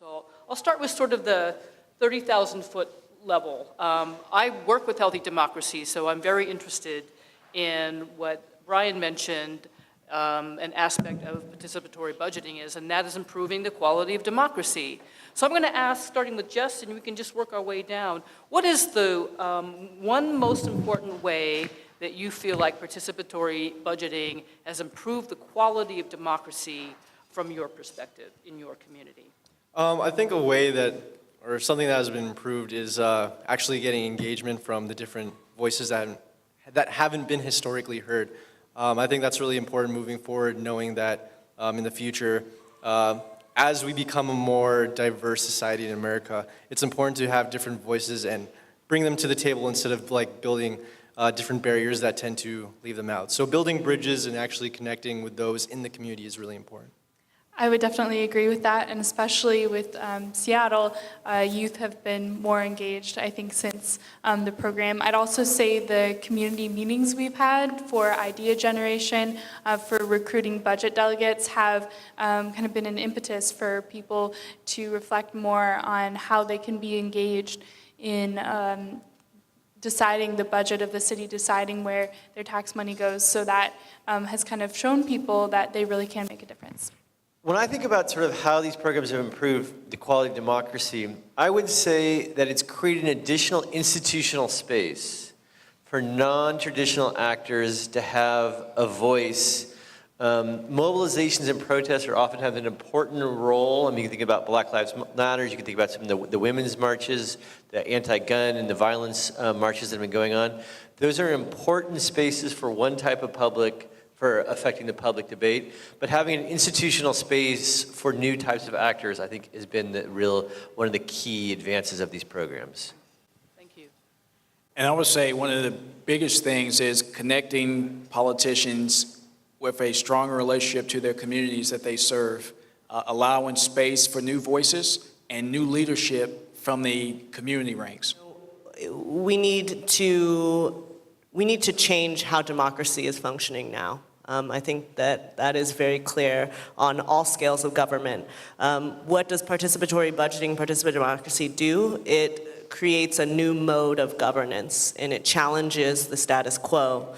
So I'll start with sort of the 30,000 foot level. I work with healthy democracy, so I'm very interested in what Brian mentioned, an aspect of participatory budgeting is, and that is improving the quality of democracy. So I'm going to ask, starting with Jess, and we can just work our way down, what is the one most important way that you feel like participatory budgeting has improved the quality of democracy from your perspective in your community? I think a way that, or something that has been improved is actually getting engagement from the different voices that haven't been historically heard. I think that's really important moving forward, knowing that in the future, as we become a more diverse society in America, it's important to have different voices and bring them to the table instead of like building different barriers that tend to leave them out. So building bridges and actually connecting with those in the community is really important. I would definitely agree with that, and especially with Seattle, youth have been more engaged, I think, since the program. I'd also say the community meetings we've had for idea generation, for recruiting budget delegates have kind of been an impetus for people to reflect more on how they can be engaged in deciding the budget of the city, deciding where their tax money goes. So that has kind of shown people that they really can make a difference. When I think about sort of how these programs have improved the quality of democracy, I would say that it's created an additional institutional space for non-traditional actors to have a voice. Mobilizations and protests are often have an important role. I mean, you can think about Black Lives Matter, you can think about some of the women's marches, the anti-gun and the violence marches that have been going on. Those are important spaces for one type of public, for affecting the public debate, but having an institutional space for new types of actors, I think, has been one of the key advances of these programs. Thank you. And I would say one of the biggest things is connecting politicians with a stronger relationship to their communities that they serve, allowing space for new voices and new leadership from the community ranks. We need to change how democracy is functioning now. I think that is very clear on all scales of government. What does participatory budgeting, participatory democracy do? It creates a new mode of governance, and it challenges the status quo.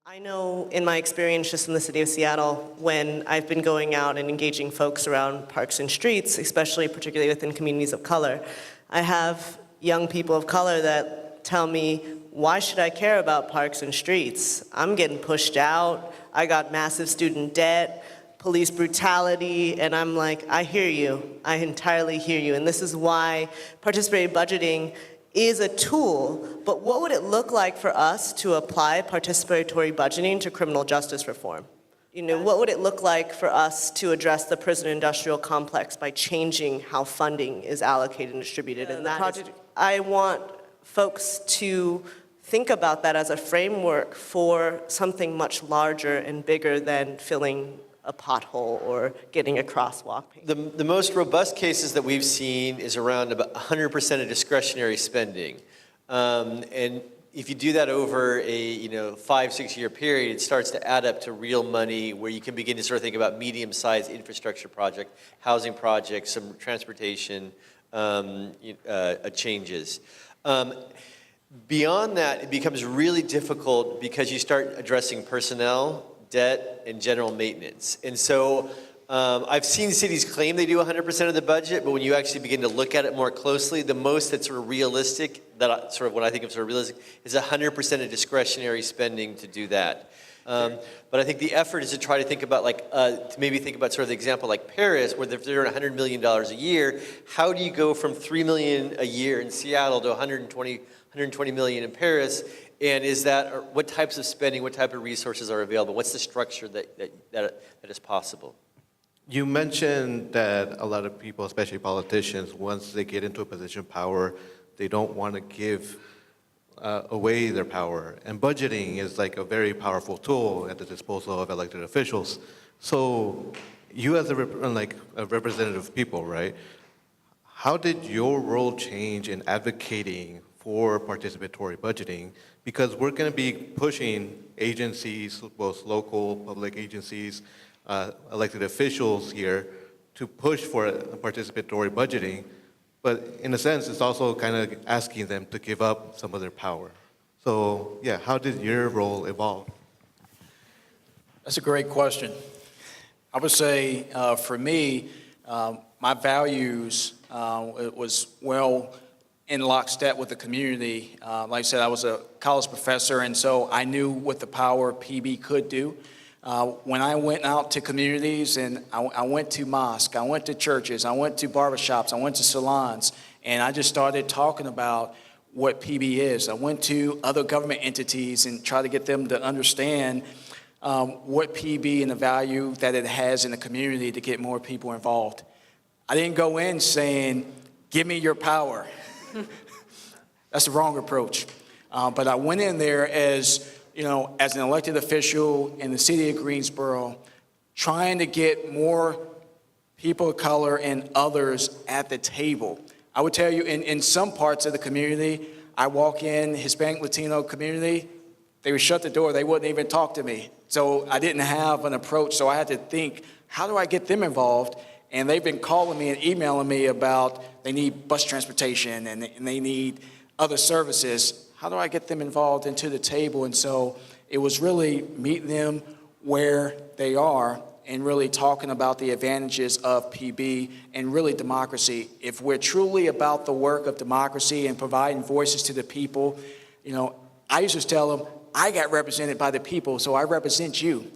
I know in my experience just in the city of Seattle, when I've been going out and engaging folks around parks and streets, especially particularly within communities of color, I have young people of color that tell me, why should I care about parks and streets? I'm getting pushed out, I got massive student debt, police brutality, and I'm like, I hear you, I entirely hear you, and this is why participatory budgeting is a tool, but what would it look like for us to apply participatory budgeting to criminal justice reform? You know, what would it look like for us to address the prison industrial complex by changing how funding is allocated and distributed? And that project, I want folks to think about that as a framework for something much larger and bigger than filling a pothole or getting a crosswalk. The most robust cases that we've seen is around about 100% of discretionary spending. And if you do that over a 5-6 year period, it starts to add up to real money where you can begin to sort of think about medium-sized infrastructure project, housing projects, some transportation changes. Beyond that, it becomes really difficult because you start addressing personnel, debt, and general maintenance. And so I've seen cities claim they do 100% of the budget, but when you actually begin to look at it more closely, the most that's sort of realistic, what I think of sort of realistic, is 100% of discretionary spending to do that. But I think the effort is to try to think about to maybe think about sort of the example like Paris, where they're $100 million a year. How do you go from $3 million a year in Seattle to 120 million in Paris? And what types of spending, what type of resources are available? What's the structure that is possible? You mentioned that a lot of people, especially politicians, once they get into a position of power, they don't want to give away their power. And budgeting is like a very powerful tool at the disposal of elected officials. So you as a representative of people, right? How did your role change in advocating for participatory budgeting, because we're going to be pushing agencies, both local, public agencies, elected officials here, to push for participatory budgeting. But in a sense, it's also kind of asking them to give up some of their power. So, yeah, how did your role evolve? That's a great question. I would say, for me, my values was well in lockstep with the community. Like I said, I was a college professor, and so I knew what the power PB could do. When I went out to communities, and I went to mosques, I went to churches, I went to barbershops, I went to salons, and I just started talking about what PB is. I went to other government entities and tried to get them to understand what PB and the value that it has in the community to get more people involved. I didn't go in saying, give me your power. That's the wrong approach. But I went in there as an elected official in the city of Greensboro, trying to get more people of color and others at the table. I would tell you, in some parts of the community, I walk in, Hispanic Latino community, they would shut the door, they wouldn't even talk to me. So I didn't have an approach, so I had to think, how do I get them involved? And they've been calling me and emailing me about they need bus transportation and they need other services. How do I get them involved into the table? And so it was really meeting them where they are and really talking about the advantages of PB and really democracy. If we're truly about the work of democracy and providing voices to the people, I used to tell them, I got represented by the people, so I represent you.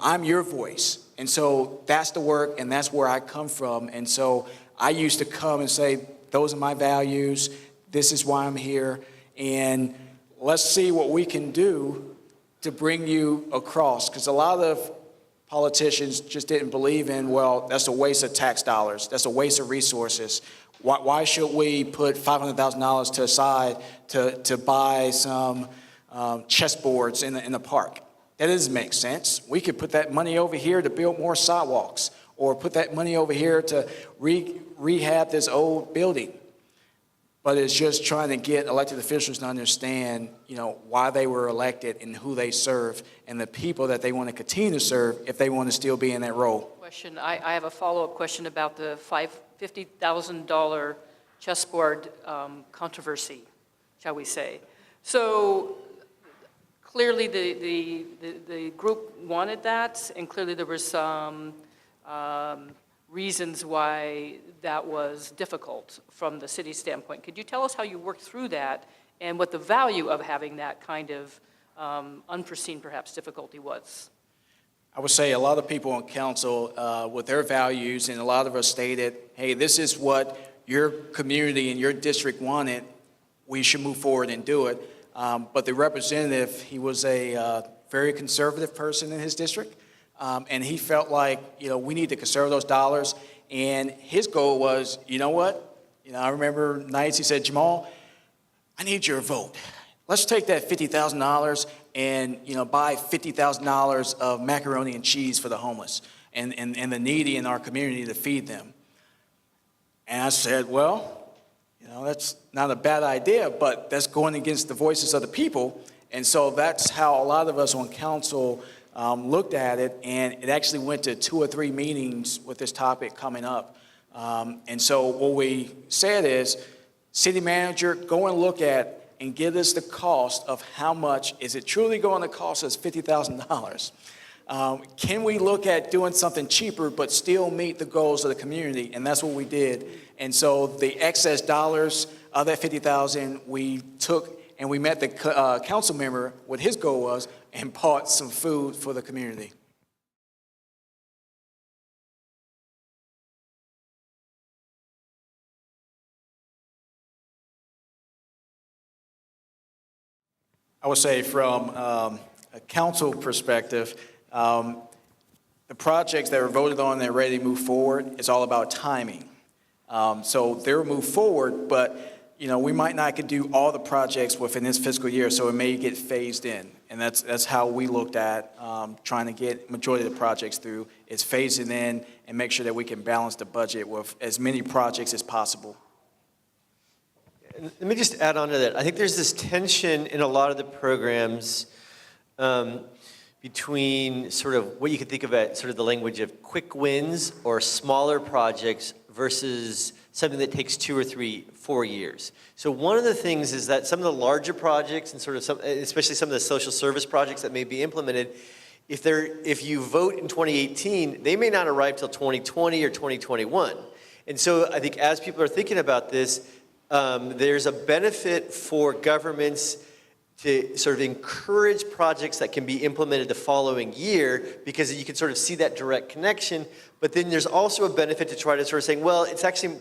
I'm your voice. And so that's the work, and that's where I come from. And so I used to come and say, those are my values, this is why I'm here, and let's see what we can do to bring you across. Because a lot of politicians just didn't believe in, well, that's a waste of tax dollars, that's a waste of resources. Why should we put $500,000 to aside to buy some chessboards in the park? That doesn't make sense. We could put that money over here to build more sidewalks, or put that money over here to rehab this old building. But it's just trying to get elected officials to understand, why they were elected and who they serve and the people that they want to continue to serve if they want to still be in that role. Question. I have a follow-up question about the $50,000 chessboard controversy, shall we say. So clearly the group wanted that, and clearly there were some reasons why that was difficult from the city standpoint. Could you tell us how you worked through that and what the value of having that kind of unforeseen, perhaps, difficulty was? I would say a lot of people on council with their values, and a lot of us stated, hey, this is what your community and your district wanted, we should move forward and do it. But the representative, he was a very conservative person in his district. And he felt like, we need to conserve those dollars. And his goal was, you know what? I remember nights he said, Jamal, I need your vote. Let's take that $50,000 and, buy $50,000 of macaroni and cheese for the homeless and the needy in our community to feed them. And I said, well, that's not a bad idea, but that's going against the voices of the people. And so that's how a lot of us on council looked at it, and it actually went to 2 or 3 meetings with this topic coming up. And so what we said is, city manager, go and look at and give us the cost of how much is it truly going to cost us $50,000. Can we look at doing something cheaper but still meet the goals of the community? And that's what we did. And so the excess dollars of that $50,000 we took, and we met the council member, what his goal was, and bought some food for the community. I would say from a council perspective, the projects that were voted on and ready to move forward, it's all about timing. So they'll move forward, but we might not could do all the projects within this fiscal year, so it may get phased in. And that's how we looked at trying to get majority of the projects through, is phasing in and make sure that we can balance the budget with as many projects as possible. And let me just add on to that. I think there's this tension in a lot of the programs between sort of what you could think of as sort of the language of quick wins or smaller projects versus something that takes 2 or 3, 4 years. So one of the things is that some of the larger projects and sort of some, especially some of the social service projects that may be implemented, if you vote in 2018, they may not arrive till 2020 or 2021. And so I think as people are thinking about this, there's a benefit for governments to sort of encourage projects that can be implemented the following year, because you can sort of see that direct connection. But then there's also a benefit to try to sort of saying, well, it's actually,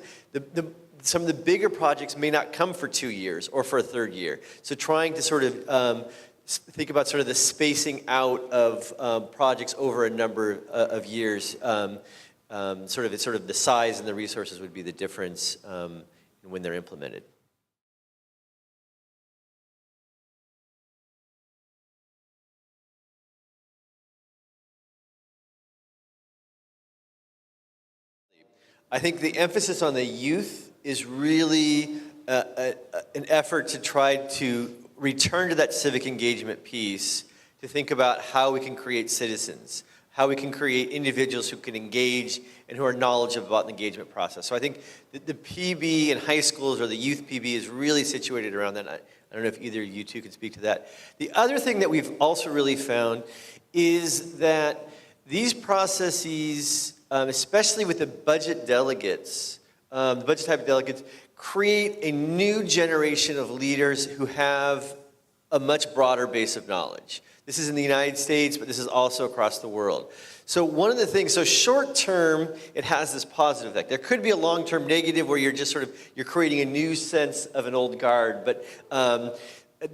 some of the bigger projects may not come for 2 years or for a third year. So trying to sort of think about sort of the spacing out of projects over a number of years, sort of the size and the resources would be the difference when they're implemented. I think the emphasis on the youth is really an effort to try to return to that civic engagement piece, to think about how we can create citizens, how we can create individuals who can engage and who are knowledgeable about the engagement process. So I think the PB in high schools, or the youth PB, is really situated around that. I don't know if either of you two can speak to that. The other thing that we've also really found is that these processes, especially with the budget delegates, the budget type delegates, create a new generation of leaders who have a much broader base of knowledge. This is in the United States, but this is also across the world. So one of the things, so short term, it has this positive effect. There could be a long-term negative where you're just sort of, you're creating a new sense of an old guard, but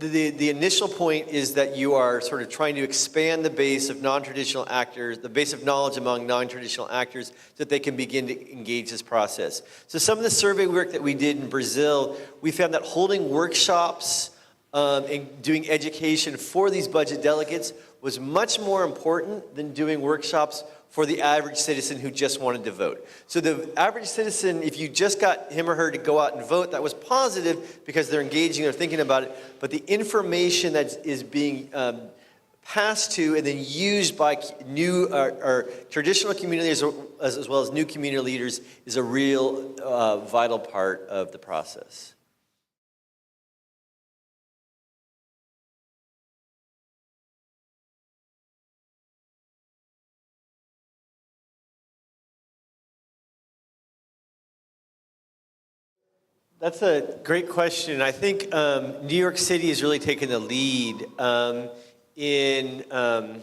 the initial point is that you are sort of trying to expand the base of non-traditional actors, the base of knowledge among non-traditional actors, so that they can begin to engage this process. So some of the survey work that we did in Brazil, we found that holding workshops and doing education for these budget delegates was much more important than doing workshops for the average citizen who just wanted to vote. So the average citizen, if you just got him or her to go out and vote, that was positive because they're engaging, they're thinking about it, but the information that is being passed to and then used by new or traditional communities as well as new community leaders is a real vital part of the process. That's a great question. I think New York City has really taken the lead in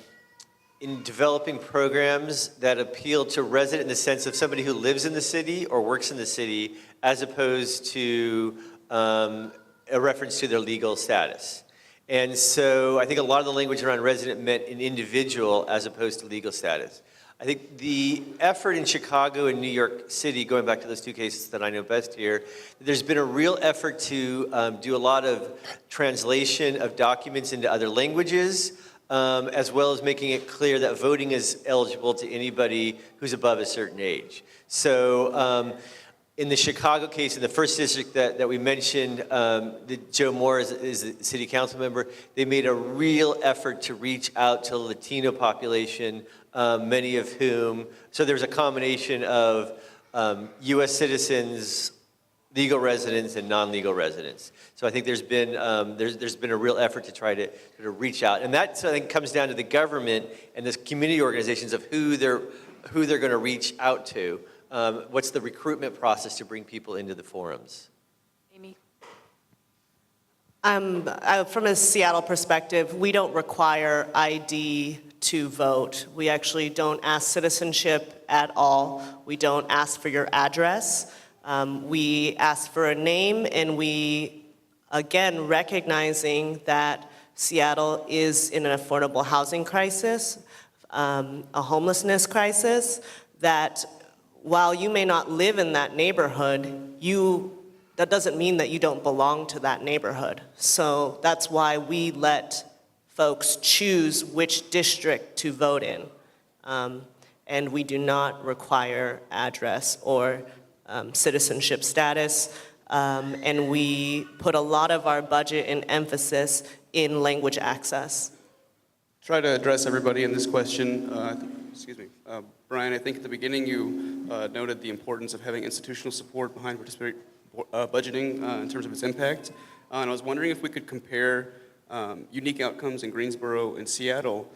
developing programs that appeal to resident in the sense of somebody who lives in the city or works in the city, as opposed to a reference to their legal status. And so I think a lot of the language around resident meant an individual as opposed to legal status. I think the effort in Chicago and New York City, going back to those two cases that I know best here, there's been a real effort to do a lot of translation of documents into other languages, as well as making it clear that voting is eligible to anybody who's above a certain age. So in the Chicago case, in the first district that we mentioned, Joe Moore is the city council member, they made a real effort to reach out to the Latino population, many of whom, so there's a combination of U.S. citizens, legal residents, and non-legal residents. So I think there's been a real effort to try to sort of reach out, and that I think comes down to the government and the community organizations of who they're going to reach out to. What's the recruitment process to bring people into the forums? Amy? From a Seattle perspective, we don't require ID to vote. We actually don't ask citizenship at all. We don't ask for your address. We ask for a name, and we, again, recognizing that Seattle is in an affordable housing crisis, a homelessness crisis, that while you may not live in that neighborhood, that doesn't mean that you don't belong to that neighborhood. So that's why we let folks choose which district to vote in. And we do not require address or citizenship status. And we put a lot of our budget and emphasis in language access. Try to address everybody in this question. Brian, I think at the beginning you noted the importance of having institutional support behind participatory budgeting in terms of its impact. And I was wondering if we could compare unique outcomes in Greensboro and Seattle.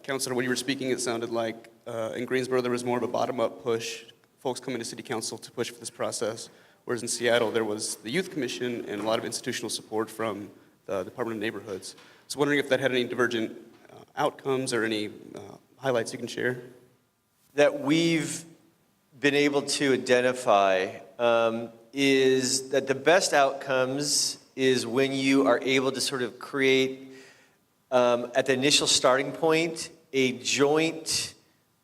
Councilor, when you were speaking, it sounded like in Greensboro there was more of a bottom-up push, folks coming to City Council to push for this process, whereas in Seattle there was the Youth Commission and a lot of institutional support from the Department of Neighborhoods. I was wondering if that had any divergent outcomes or any highlights you can share? That we've been able to identify is that the best outcomes is when you are able to sort of create, at the initial starting point, a joint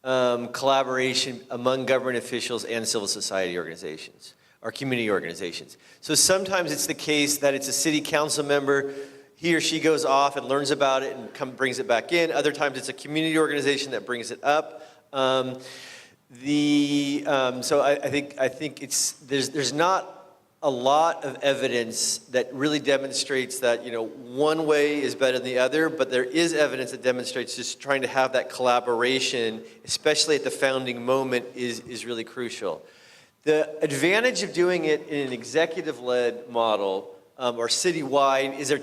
collaboration among government officials and civil society organizations, or community organizations. So sometimes it's the case that it's a city council member, he or she goes off and learns about it and brings it back in. Other times it's a community organization that brings it up. So I think there's not a lot of evidence that really demonstrates that, one way is better than the other, but there is evidence that demonstrates just trying to have that collaboration, especially at the founding moment, is really crucial. The advantage of doing it in an executive-led model or citywide is there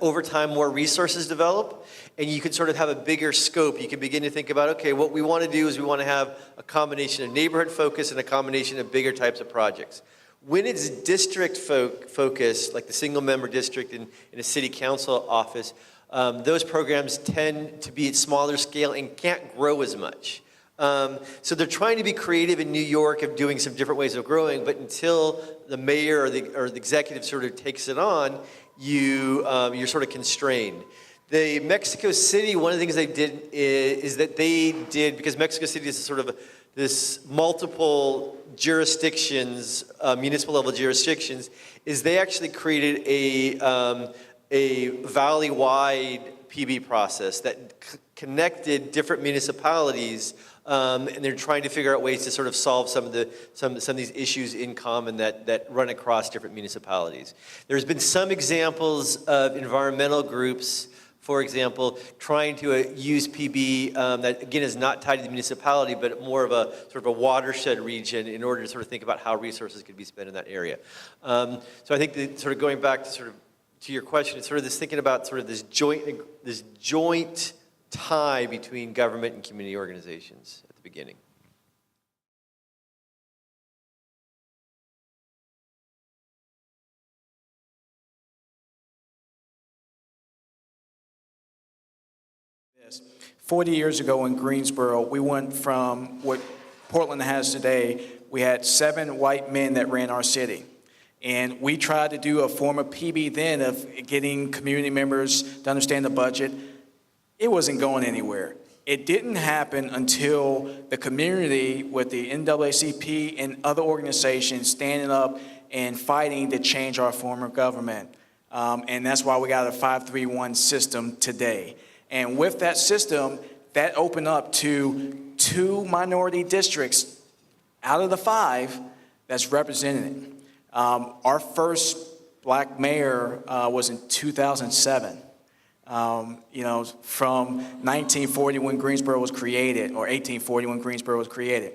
over time more resources develop, and you can sort of have a bigger scope. You can begin to think about, okay, what we want to do is we want to have a combination of neighborhood focus and a combination of bigger types of projects. When it's district focused, like the single member district in a city council office, those programs tend to be at smaller scale and can't grow as much. So they're trying to be creative in New York of doing some different ways of growing, but until the mayor or the executive sort of takes it on, you're sort of constrained. The Mexico City, one of the things they did is that they did, because Mexico City is sort of this multiple jurisdictions, municipal level jurisdictions, is they actually created a valley-wide PB process that connected different municipalities, and they're trying to figure out ways to sort of solve some of these issues in common that run across different municipalities. There's been some examples of environmental groups, for example, trying to use PB that, again, is not tied to the municipality, but more of a sort of a watershed region in order to sort of think about how resources could be spent in that area. So I think that sort of going back to to your question, it's sort of this thinking about sort of this joint tie between government and community organizations at the beginning. Yes. 40 years ago in Greensboro, we went from what Portland has today. We had 7 white men that ran our city. And we tried to do a form of PB then of getting community members to understand the budget. It wasn't going anywhere. It didn't happen until the community with the NAACP and other organizations standing up and fighting to change our form of government. And that's why we got a 5-3-1 system today. And with that system, that opened up to 2 minority districts out of the 5 that's represented. Our first black mayor was in 2007. From 1940 when Greensboro was created, or 1840 when Greensboro was created.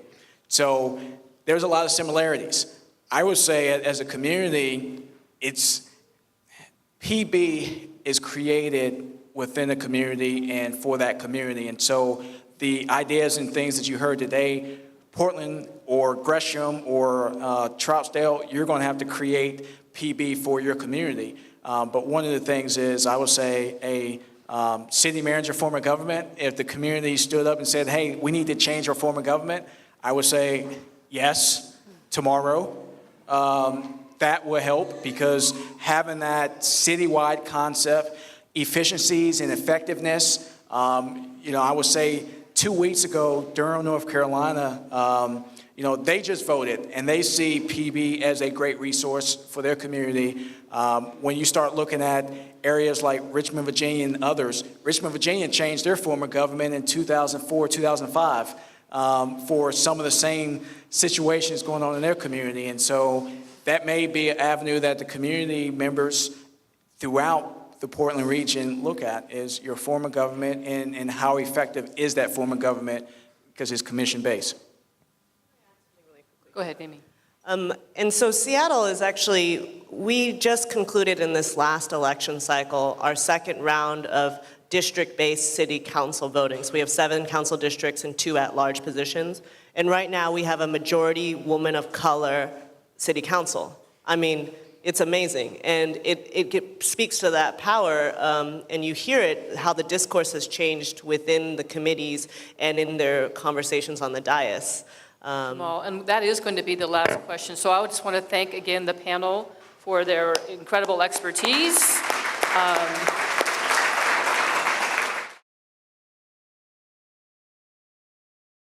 So there's a lot of similarities. I would say as a community, PB is created within a community and for that community. And so the ideas and things that you heard today, Portland or Gresham or Troutdale, you're going to have to create PB for your community. But one of the things is, I would say, a city manager form of government, if the community stood up and said, hey, we need to change our form of government, I would say, yes, tomorrow. That will help, because having that citywide concept, efficiencies and effectiveness, I would say 2 weeks ago, Durham, North Carolina, they just voted, and they see PB as a great resource for their community. When you start looking at areas like Richmond, Virginia, and others, Richmond, Virginia changed their form of government in 2004, 2005 for some of the same situations going on in their community. And so that may be an avenue that the community members throughout the Portland region look at, is your form of government and how effective is that form of government because it's commission-based. Go ahead, Amy. And so Seattle is actually, we just concluded in this last election cycle our second round of district-based city council voting. So we have 7 council districts and 2 at-large positions. And right now we have a majority woman of color city council. I mean, it's amazing. And it speaks to that power, and you hear it, how the discourse has changed within the committees and in their conversations on the dais. Jamal, and that is going to be the last question. So I just want to thank again the panel for their incredible expertise.